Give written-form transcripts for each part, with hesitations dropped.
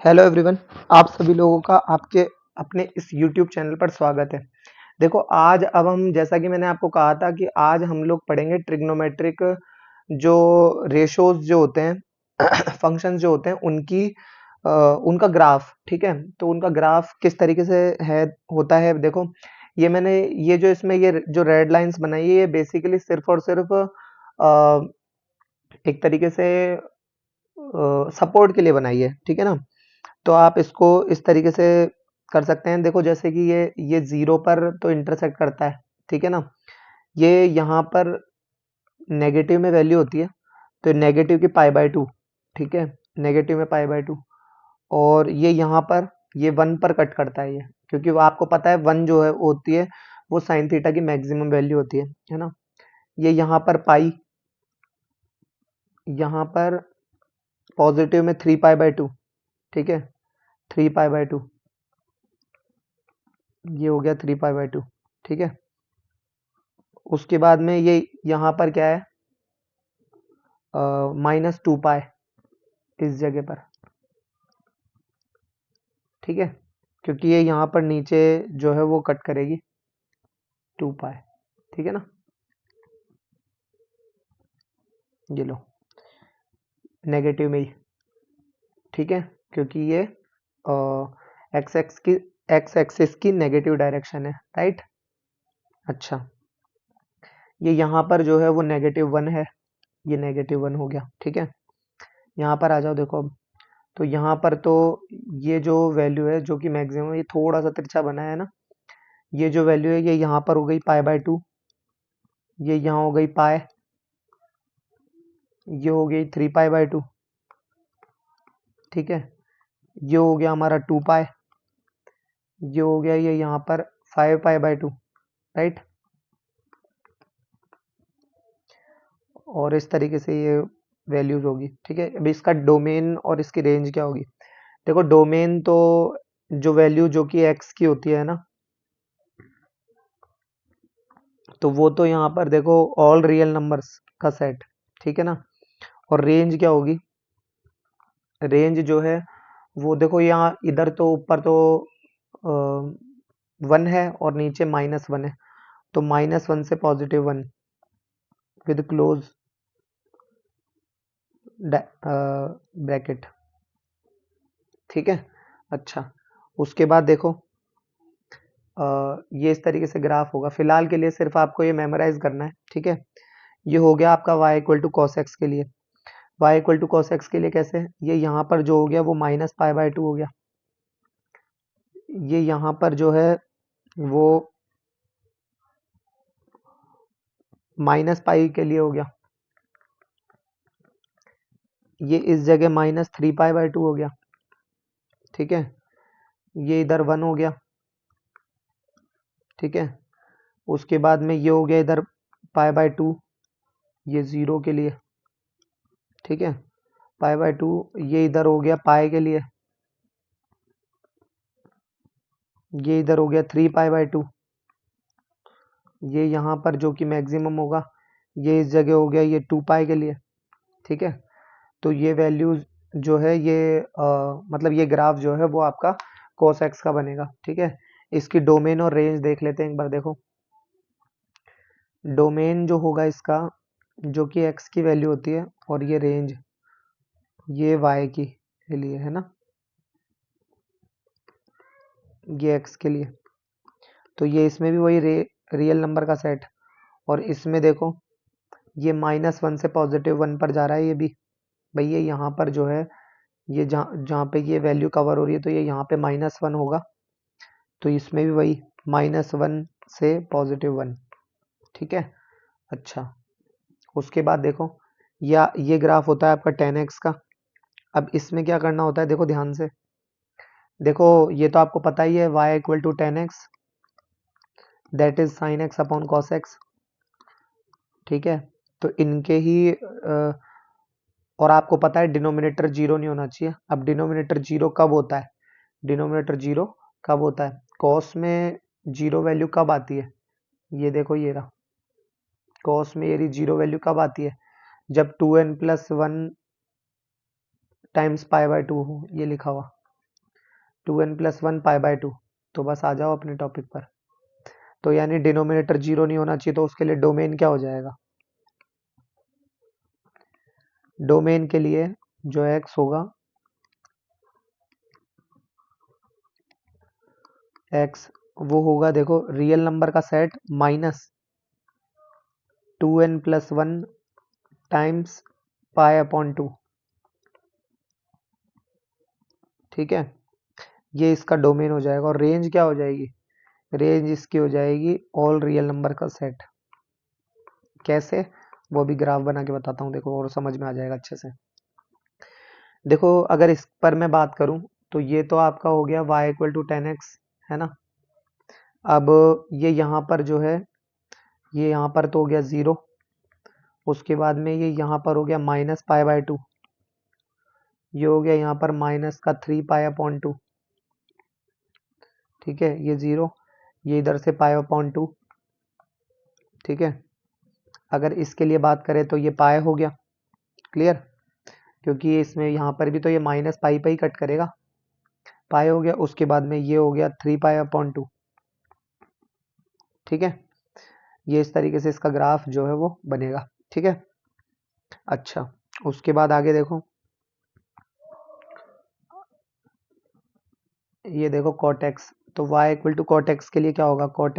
Hello everyone. आप सभी लोगों का आपके अपने इस यूट्यूब चैनल पर स्वागत है। देखो आज अब हम जैसा कि मैंने आपको कहा था कि आज हम लोग पढ़ेंगे ट्रिग्नोमेट्रिक जो रेशोज जो होते हैं फंक्शंस जो होते हैं उनका ग्राफ। ठीक है, तो उनका ग्राफ किस तरीके से है होता है। देखो ये जो इसमें ये जो रेड लाइंस बनाई है ये बेसिकली सिर्फ और सिर्फ एक तरीके से सपोर्ट के लिए बनाई है। ठीक है ना, तो आप इसको इस तरीके से कर सकते हैं। देखो जैसे कि ये जीरो पर तो इंटरसेक्ट करता है। ठीक है ना, ये यहाँ पर नेगेटिव में वैल्यू होती है, तो नेगेटिव की पाई बाय टू। ठीक है, नेगेटिव में पाई बाय टू। और ये यहाँ पर ये वन पर कट करता है ये, क्योंकि वो आपको पता है वन जो है होती है वो साइन थीटा की मैक्सिमम वैल्यू होती है ना। ये यहाँ पर पाई, यहाँ पर पॉजिटिव में थ्री पाई बाय टू। ठीक है, थ्री पाई बाय टू, ये हो गया थ्री पाई बाय टू। ठीक है, उसके बाद में ये यहाँ पर क्या है, माइनस टू पाई इस जगह पर। ठीक है, क्योंकि ये यहाँ पर नीचे जो है वो कट करेगी टू पाई। ठीक है ना, ये लो नेगेटिव में ही। ठीक है, क्योंकि ये एक्स एक्सिस की नेगेटिव डायरेक्शन है, राइट। अच्छा, ये यहाँ पर जो है वो नेगेटिव वन है, ये नेगेटिव वन हो गया। ठीक है, यहाँ पर आ जाओ। देखो अब तो यहाँ पर तो ये जो वैल्यू है जो कि मैक्सिमम, ये थोड़ा सा तिरछा बना है ना। ये जो वैल्यू है ये यहाँ पर हो गई पाई बाय टू, ये यहाँ हो गई पाई, ये हो गई थ्री पाई बाय टू। ठीक है, ये हो गया हमारा टू पाई, ये हो गया ये यहाँ पर five pi by to, right. और इस तरीके से ये वैल्यूज होगी। ठीक है, अभी इसका डोमेन और इसकी रेंज क्या होगी। देखो डोमेन तो जो वैल्यू जो कि एक्स की होती है ना, तो वो तो यहाँ पर देखो ऑल रियल नंबर्स का सेट। ठीक है ना, और रेंज क्या होगी, रेंज जो है वो देखो यहाँ इधर तो ऊपर तो वन है और नीचे माइनस वन है, तो माइनस वन से positive one with close bracket. ठीक है, अच्छा, उसके बाद देखो ये इस तरीके से ग्राफ होगा। फिलहाल के लिए सिर्फ आपको ये मेमोराइज करना है। ठीक है, ये हो गया आपका y equal to cos X के लिए। y equal to cos X के लिए कैसे, ये यहाँ पर जो हो गया वो माइनस पाई बाय टू हो गया, ये यहाँ पर जो है वो माइनस पाई के लिए हो गया, ये इस जगह minus three pi by two हो गया। ठीक है, ये इधर वन हो गया। ठीक है, उसके बाद में ये हो गया इधर पाई बाय टू, ये जीरो के लिए। ठीक है, पाई बाय टू, ये इधर हो गया पाई के लिए, ये इधर हो गया थ्री पाई बाय टू, ये यहाँ पर जो कि मैक्सिमम होगा ये इस जगह हो गया ये टू पाई के लिए। ठीक है, तो ये वैल्यूज जो है ये मतलब ये ग्राफ जो है वो आपका cos x का बनेगा। ठीक है, इसकी डोमेन और रेंज देख लेते हैं एक बार। देखो डोमेन जो होगा इसका जो कि x की वैल्यू होती है, और ये रेंज ये y की के लिए है ना, ये x के लिए। तो ये इसमें भी वही रियल नंबर का सेट, और इसमें देखो ये माइनस वन से पॉजिटिव वन पर जा रहा है ये भी। भाई ये यहाँ पर जो है ये जहाँ जहाँ पे ये वैल्यू कवर हो रही है तो ये यहाँ पे माइनस वन होगा, तो इसमें भी वही माइनस वन से पॉजिटिव वन। ठीक है, अच्छा, उसके बाद देखो या ये ग्राफ होता है आपका टेन एक्स का। अब इसमें क्या करना होता है, देखो ध्यान से। देखो ये तो आपको पता ही है y equal to tan X that is sine X upon cos X. ठीक है, तो इनके ही और आपको पता है डिनोमिनेटर जीरो नहीं होना चाहिए। अब डिनोमिनेटर जीरो कब होता है, डिनोमिनेटर जीरो कब होता है, कॉस में जीरो वैल्यू कब आती है, ये देखो ये रहा कॉस में ये जीरो वैल्यू कब आती है, जब two N plus one times pi by two हो, ये लिखा हुआ। 2n+1 π/2। तो बस आ जाओ अपने टॉपिक पर। तो यानी डिनोमिनेटर 0 नहीं होना चाहिए, तो उसके लिए डोमेन क्या हो जाएगा? डोमेन के लिए जो x होगा, x वो होगा, देखो, रियल नंबर का सेट माइनस 2n+1 टाइम्स π/2। ठीक है, ये इसका डोमेन हो जाएगा। और रेंज क्या हो जाएगी? रेंज इसकी हो जाएगी ऑल रियल नंबर का सेट। कैसे, वो भी ग्राफ बना के बताता हूँ, देखो, और समझ में आ जाएगा अच्छे से। देखो, अगर इस पर मैं बात करूं तो ये तो आपका हो गया y = 10x, है ना। अब ये यहाँ पर जो है, ये यहाँ पर तो हो गया 0, उसके बाद में ये यहाँ पर हो गया -π/2, ये हो गया यहाँ पर माइनस का 3π/2। ठीक है, ये 0, ये इधर से π/2। ठीक है, अगर इसके लिए बात करें तो ये पाए हो गया, क्लियर, क्योंकि इसमें यहाँ पर भी तो ये माइनस पाई पे ही कट करेगा, पाए हो गया। उसके बाद में ये हो गया 3π/2। ठीक है, ये इस तरीके से इसका ग्राफ जो है वो बनेगा। ठीक है, अच्छा, उसके बाद आगे देखो, ये देखो cot x, तो y = cot x के लिए क्या होगा? cot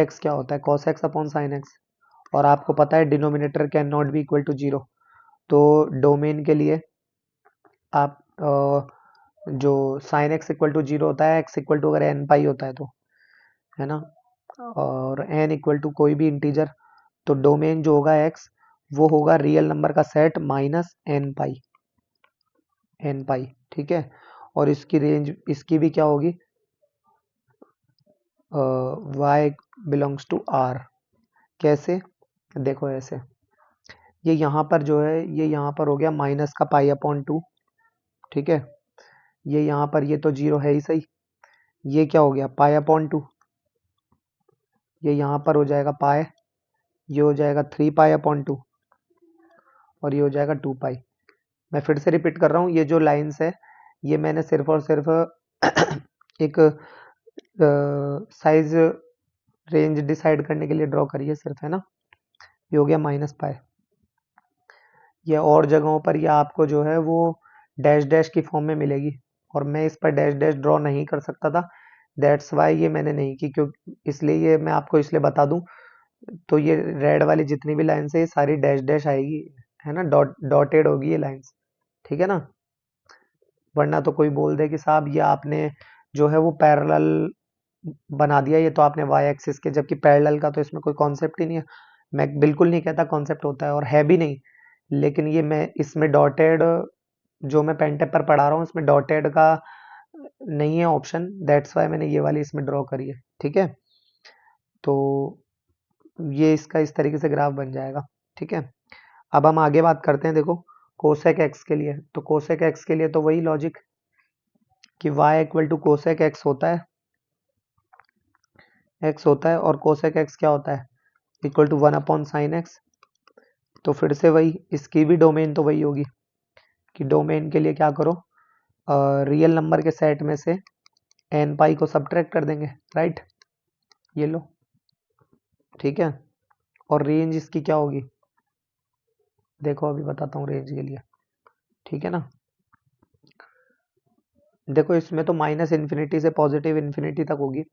x क्या होता है? cos x/sin x। और आपको पता है denominator can not be equal to 0, तो डोमेन के लिए आप जो sin x = 0 होता है, x = अगर n पाई होता है तो, है ना, और n = कोई भी इंटीजर, तो डोमेन जो होगा x वो होगा रियल नंबर का सेट माइनस n पाई। ठीक है, और इसकी रेंज इसकी भी क्या होगी? y belongs to r। कैसे? देखो ऐसे, ये यहाँ पर जो है, ये यहाँ पर हो गया माइनस का π/2। ठीक है, ये यहाँ पर ये तो 0 है ही सही, ये क्या हो गया? π/2। ये यहाँ पर हो जाएगा पाए, ये हो जाएगा 3π/2, और ये हो जाएगा 2π। मैं फिर से रिपीट कर रहा हूँ, ये जो लाइंस है ये मैंने सिर्फ और सिर्फ एक साइज रेंज डिसाइड करने के लिए ड्रॉ करी है सिर्फ, है ना। ये हो गया -π। ये और जगहों पर ये आपको जो है वो डैश डैश की फॉर्म में मिलेगी, और मैं इस पर डैश डैश ड्रॉ नहीं कर सकता था, दैट्स वाई ये मैंने नहीं की, क्योंकि इसलिए ये मैं आपको इसलिए बता दूं, तो ये रेड वाली जितनी भी लाइन्स है ये सारी डैश डैश आएगी, है ना, डॉटेड होगी ये लाइन्स। ठीक है ना, वरना तो कोई बोल दे कि साहब ये आपने जो है वो पैरेलल बना दिया, ये तो आपने वाई एक्सिस के, जबकि पैरेलल का तो इसमें कोई कॉन्सेप्ट ही नहीं है। मैं बिल्कुल नहीं कहता कॉन्सेप्ट होता है, और है भी नहीं, लेकिन ये मैं इसमें डॉटेड, जो मैं पेन टेप पर पढ़ा रहा हूँ इसमें डॉटेड का नहीं है ऑप्शन, दैट्स वाई मैंने ये वाली इसमें ड्रॉ करी है। ठीक है, तो ये इसका इस तरीके से ग्राफ बन जाएगा। ठीक है, अब हम आगे बात करते हैं, देखो, कोसेक एक्स के लिए। तो कोसेक एक्स के लिए तो वही लॉजिक कि y = कोसेक एक्स होता है, और कोसेक एक्स क्या होता है? = 1/sin x। तो फिर से वही, इसकी भी डोमेन तो वही होगी कि डोमेन के लिए क्या करो, रियल नंबर के सेट में से n पाई को सब्ट्रैक्ट कर देंगे, राइट, ये लो। ठीक है, और रेंज इसकी क्या होगी? देखो अभी बताता हूँ रेंज के लिए। ठीक है ना, देखो इसमें तो -∞ से +∞ तक होगी,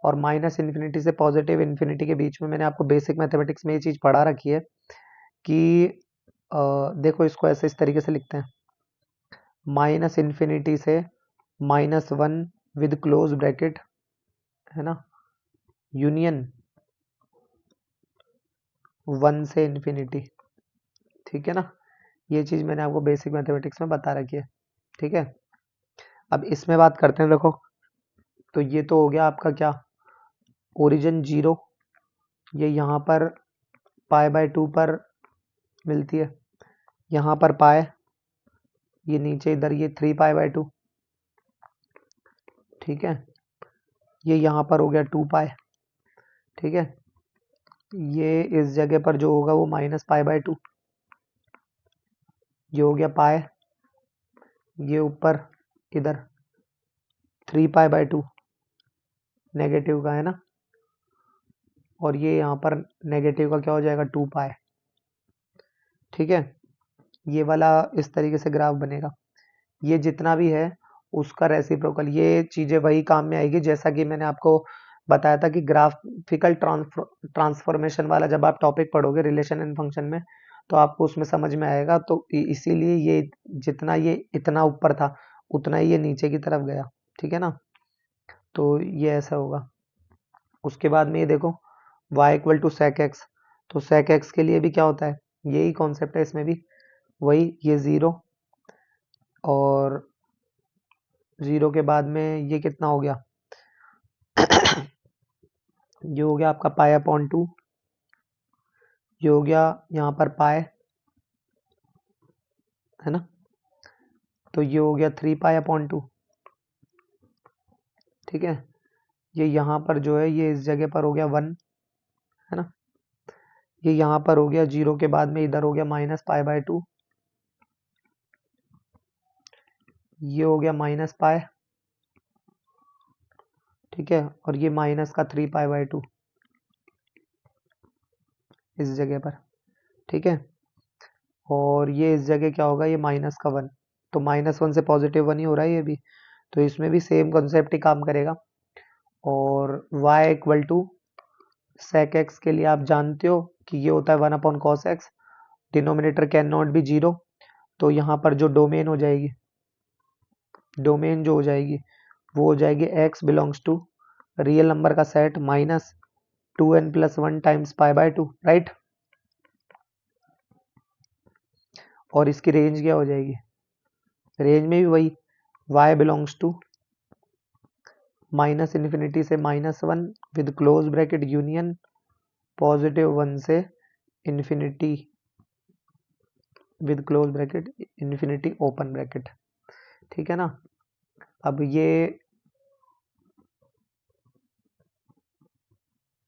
और -∞ से +∞ के बीच में मैंने आपको बेसिक मैथमेटिक्स में ये चीज़ पढ़ा रखी है कि देखो इसको ऐसे इस तरीके से लिखते हैं, -∞ से -1 विद क्लोज ब्रैकेट, है ना, यूनियन 1 से ∞। ठीक है ना, ये चीज़ मैंने आपको बेसिक मैथमेटिक्स में बता रखी है। ठीक है, अब इसमें बात करते हैं, देखो, तो ये तो हो गया आपका क्या, ओरिजिन 0, ये यहाँ पर π/2 पर मिलती है, यहाँ पर पाए, ये नीचे इधर ये 3π/2। ठीक है, ये यहाँ पर हो गया 2π। ठीक है, ये इस जगह पर जो होगा वो -π/2, ये हो गया पाए, ये ऊपर इधर 3π/2 नेगेटिव का है ना, और ये यहाँ पर नेगेटिव का क्या हो जाएगा 2π। ठीक है, ये वाला इस तरीके से ग्राफ बनेगा। ये जितना भी है उसका रेसिप्रोकल, ये चीजें वही काम में आएगी जैसा कि मैंने आपको बताया था कि ग्राफिकल ट्रांसफॉर्मेशन वाला जब आप टॉपिक पढ़ोगे रिलेशन एंड फंक्शन में तो आपको उसमें समझ में आएगा। तो इसीलिए ये जितना ये इतना ऊपर था उतना ही ये नीचे की तरफ गया। ठीक है ना, तो ये ऐसा होगा। उसके बाद में ये देखो y equal to sec x, तो sec x के लिए भी क्या होता है, यही कॉन्सेप्ट है इसमें भी, वही ये 0 और 0 के बाद में ये कितना हो गया ये हो गया आपका π/2, ये हो गया यहाँ पर पाए, है ना, तो ये हो गया 3π/2। ठीक है, ये यहाँ पर जो है ये इस जगह पर हो गया 1, है ना, ये यहाँ पर हो गया 0 के बाद में इधर हो गया -π/2, ये हो गया -π। ठीक है, और ये माइनस का 3π/2 इस जगह पर। ठीक है, और ये इस जगह क्या होगा, ये माइनस का 1, तो -1 से +1 ही हो रहा है ये भी, तो इसमें भी सेम कॉन्सेप्ट ही काम करेगा। और y equal to sec x के लिए आप जानते हो कि ये होता है 1/cos x, denominator can not B 0, तो यहाँ पर जो डोमेन हो जाएगी, डोमेन जो हो जाएगी वो हो जाएगी x belongs to real number का set minus 2n+1 times π/2, right. और इसकी रेंज क्या हो जाएगी, रेंज में भी वही y बिलोंग्स टू -∞ से -1 विद क्लोज ब्रैकेट यूनियन +1 से infinity with close bracket infinity open bracket. ठीक है ना, अब ये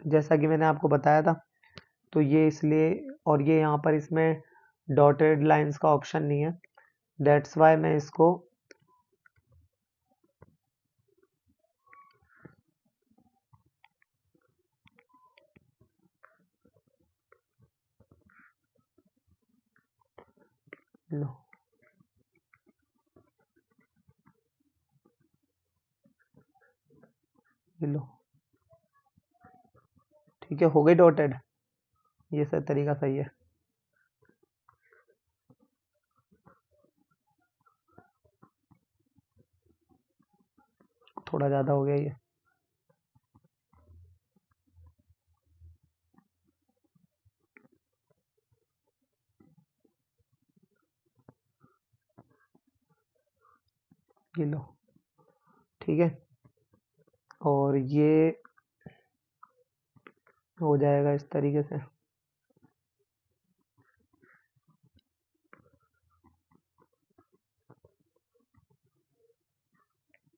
जैसा कि मैंने आपको बताया था, तो ये इसलिए, और ये यहाँ पर इसमें डॉटेड लाइंस का ऑप्शन नहीं है, दैट्स वाई मैं इसको लो, ये लो, ठीक है, हो गई डॉटेड, ये सब तरीका सही है। थोड़ा ज़्यादा हो गया ये, ये लो, ठीक है, और ये हो जाएगा इस तरीके से,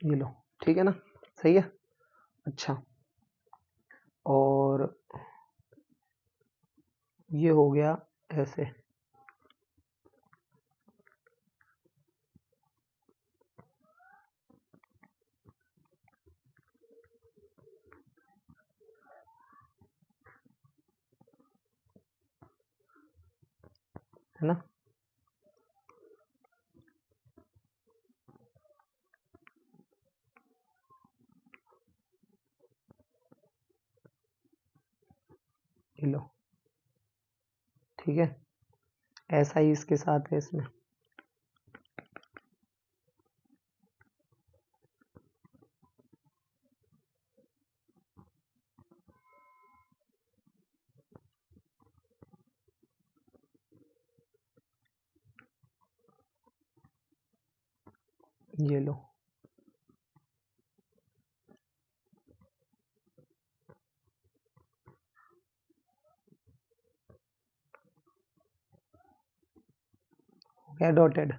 ये लो, ठीक है ना, सही है। अच्छा, और ये हो गया ऐसे, है ना, ये लो, ठीक है, ऐसा ही इसके साथ है इसमें, ये लो, हो गया डॉटेड।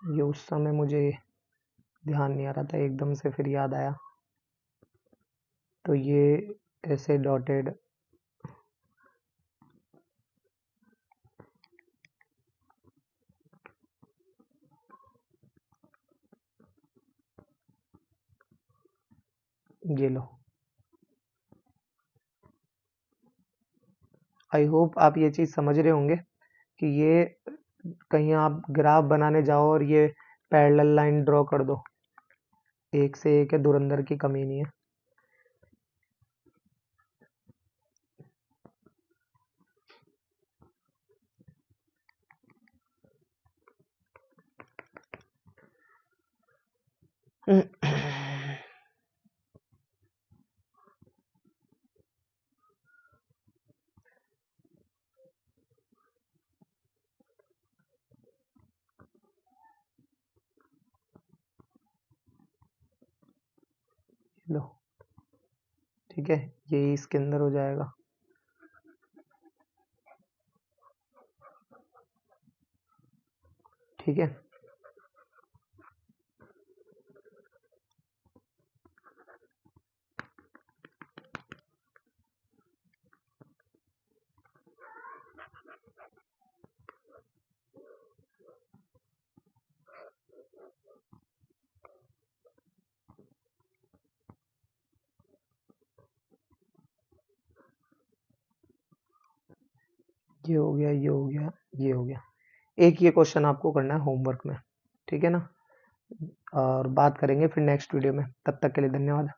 ये उस समय मुझे ध्यान नहीं आ रहा था, एकदम से फिर याद आया, तो ये ऐसे डॉटेड, ये लो। आई होप आप ये चीज़ समझ रहे होंगे कि ये कहीं आप ग्राफ बनाने जाओ और ये पैरेलल लाइन ड्रॉ कर दो, एक से एक है, धुरंधर की कमी नहीं है। लो, ठीक है, यही इसके अंदर हो जाएगा। ठीक है, ये हो गया, ये हो गया, ये हो गया। एक ये क्वेश्चन आपको करना है होमवर्क में, ठीक है ना? और बात करेंगे फिर नेक्स्ट वीडियो में। तब तक के लिए धन्यवाद।